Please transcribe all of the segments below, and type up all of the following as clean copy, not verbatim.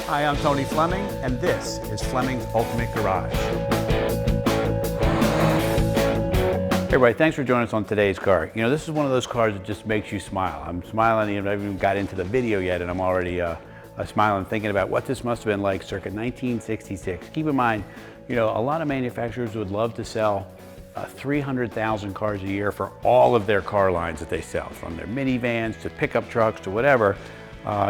Hi, I'm Tony Fleming, and this is Fleming's Ultimate Garage. Hey everybody, thanks for joining us on today's car. You know, this is one of those cars that just makes you smile. I'm smiling, I haven't even got into the video yet, and I'm already smiling thinking about what this must have been like circa 1966. Keep in mind, you know, a lot of manufacturers would love to sell 300,000 cars a year for all of their car lines that they sell, from their minivans to pickup trucks to whatever.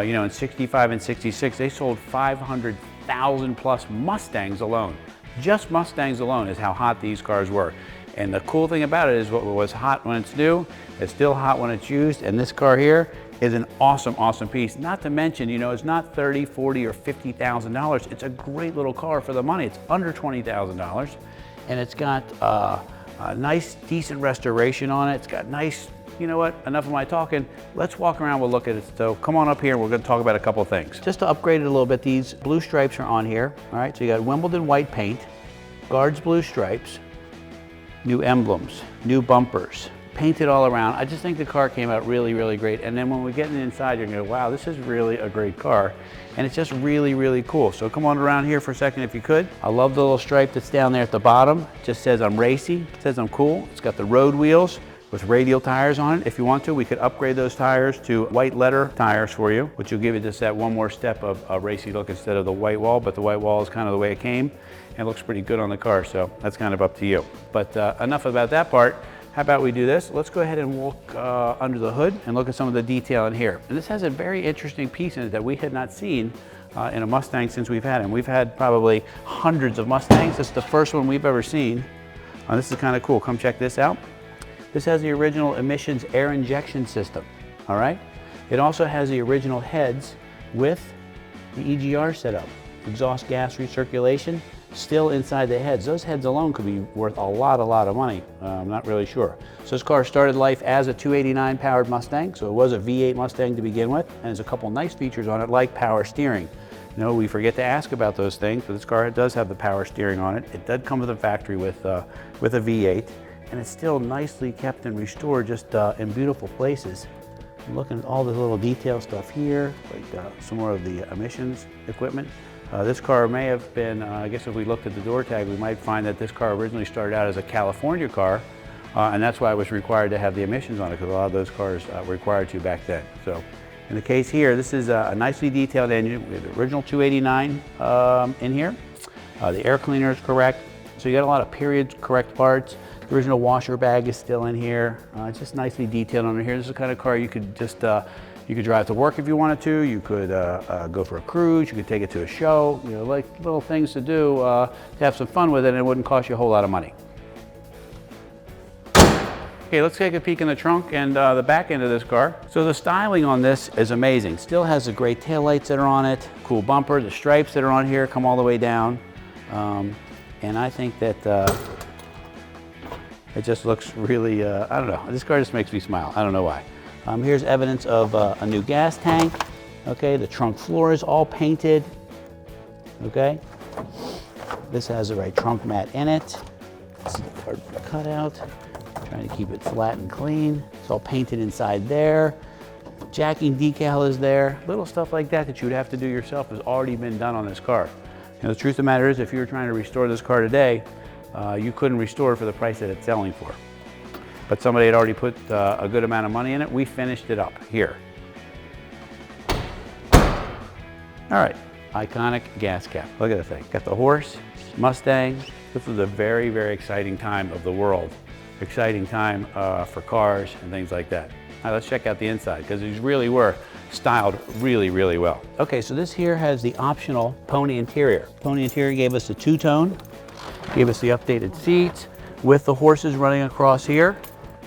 You know, in 65 and 66, they sold 500,000 plus Mustangs alone. Just Mustangs alone is how hot these cars were. And the cool thing about it is what was hot when it's new, it's still hot when it's used. And this car here is an awesome, awesome piece. Not to mention, you know, it's not $30,000, $40,000, or $50,000. It's a great little car for the money. It's under $20,000. And it's got a nice, decent restoration on it. It's got nice, you know what, enough of my talking. Let's walk around, we'll look at it. So come on up here and we're gonna talk about a couple of things. Just to upgrade it a little bit, these blue stripes are on here. All right, so you got Wimbledon white paint, Guards blue stripes, new emblems, new bumpers, painted all around. I just think the car came out really, really great. And then when we get inside, you're gonna go, wow, this is really a great car. And it's just really, really cool. So come on around here for a second if you could. I love the little stripe that's down there at the bottom. It just says I'm racy, it says I'm cool. It's got the road wheels with radial tires on it. If you want to, we could upgrade those tires to white letter tires for you, which will give you just that one more step of a racy look instead of the white wall, but the white wall is kind of the way it came and it looks pretty good on the car, so that's kind of up to you. But enough about that part. How about we do this? Let's go ahead and walk under the hood and look at some of the detail in here. And this has a very interesting piece in it that we had not seen in a Mustang since we've had him. We've had probably hundreds of Mustangs. This is the first one we've ever seen. This is kind of cool. Come check this out. This has the original emissions air injection system, all right? It also has the original heads with the EGR setup, exhaust gas recirculation, still inside the heads. Those heads alone could be worth a lot of money. I'm not really sure. So this car started life as a 289 powered Mustang, so it was a V8 Mustang to begin with, and there's a couple nice features on it like power steering. You know, we forget to ask about those things, but this car does have the power steering on it. It did come with the factory with a V8, and it's still nicely kept and restored, just in beautiful places. I'm looking at all the little detail stuff here, like some more of the emissions equipment. This car may have been, I guess if we looked at the door tag, we might find that this car originally started out as a California car, and that's why it was required to have the emissions on it, because a lot of those cars were required to back then. So in the case here, this is a nicely detailed engine. We have the original 289 in here. The air cleaner is correct. So you got a lot of period correct parts. The original washer bag is still in here. It's just nicely detailed under here. This is the kind of car you could just, you could drive to work if you wanted to. You could go for a cruise. You could take it to a show. You know, like little things to do to have some fun with it, and it wouldn't cost you a whole lot of money. Okay, let's take a peek in the trunk and the back end of this car. So the styling on this is amazing. Still has the gray taillights that are on it, cool bumper, the stripes that are on here come all the way down. And I think that it just looks really, I don't know, this car just makes me smile. I don't know why. Here's evidence of a new gas tank. Okay, the trunk floor is all painted. Okay, this has the right trunk mat in it. This is the cardboard cutout. Trying to keep it flat and clean. It's all painted inside there. Jacking decal is there. Little stuff like that that you would have to do yourself has already been done on this car. You know, the truth of the matter is, if you were trying to restore this car today, you couldn't restore it for the price that it's selling for. But somebody had already put a good amount of money in it. We finished it up here. All right, iconic gas cap. Look at the thing. Got the horse, Mustang. This was a very, very exciting time of the world. Exciting time for cars and things like that. All right, let's check out the inside, because these really were styled really, really well. Okay, so this here has the optional pony interior. Pony interior gave us a two-tone, gave us the updated seats with the horses running across here.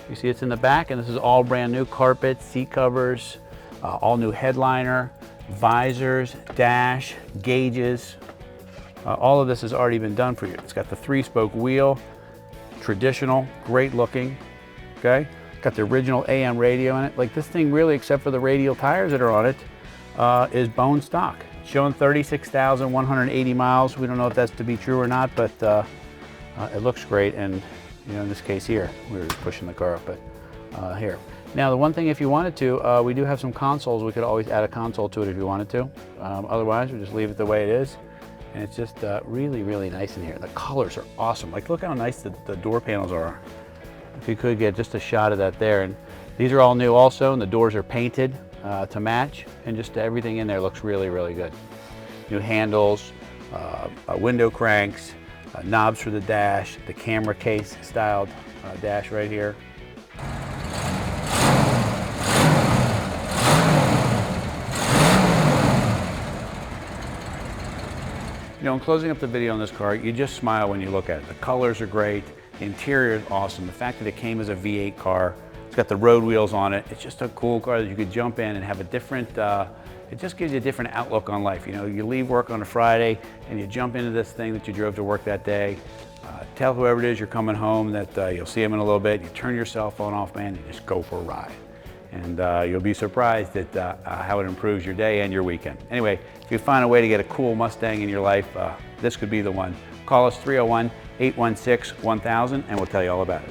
You see it's in the back, and this is all brand new carpet, seat covers, all new headliner, visors, dash, gauges. All of this has already been done for you. It's got the 3-spoke wheel, traditional, great looking, okay? Got the original AM radio in it. Like, this thing really, except for the radial tires that are on it, is bone stock. It's showing 36,180 miles. We don't know if that's to be true or not, but it looks great. And you know, in this case here, we were just pushing the car up, but here. Now the one thing, if you wanted to, we do have some consoles. We could always add a console to it if you wanted to. Otherwise, we just leave it the way it is. And it's just really, really nice in here. The colors are awesome. Like, look how nice the door panels are. If you could get just a shot of that there. And these are all new also, and the doors are painted to match, and just everything in there looks really, really good. New handles, window cranks, knobs for the dash, the camera case styled dash right here. You know, in closing up the video on this car, you just smile when you look at it. The colors are great, the interior is awesome. The fact that it came as a V8 car, it's got the road wheels on it. It's just a cool car that you could jump in and have a different, it just gives you a different outlook on life. You know, you leave work on a Friday and you jump into this thing that you drove to work that day. Tell whoever it is you're coming home that you'll see them in a little bit. You turn your cell phone off, man, and just go for a ride. And you'll be surprised at how it improves your day and your weekend. Anyway, if you find a way to get a cool Mustang in your life, this could be the one. Call us 301-816-1000 and we'll tell you all about it.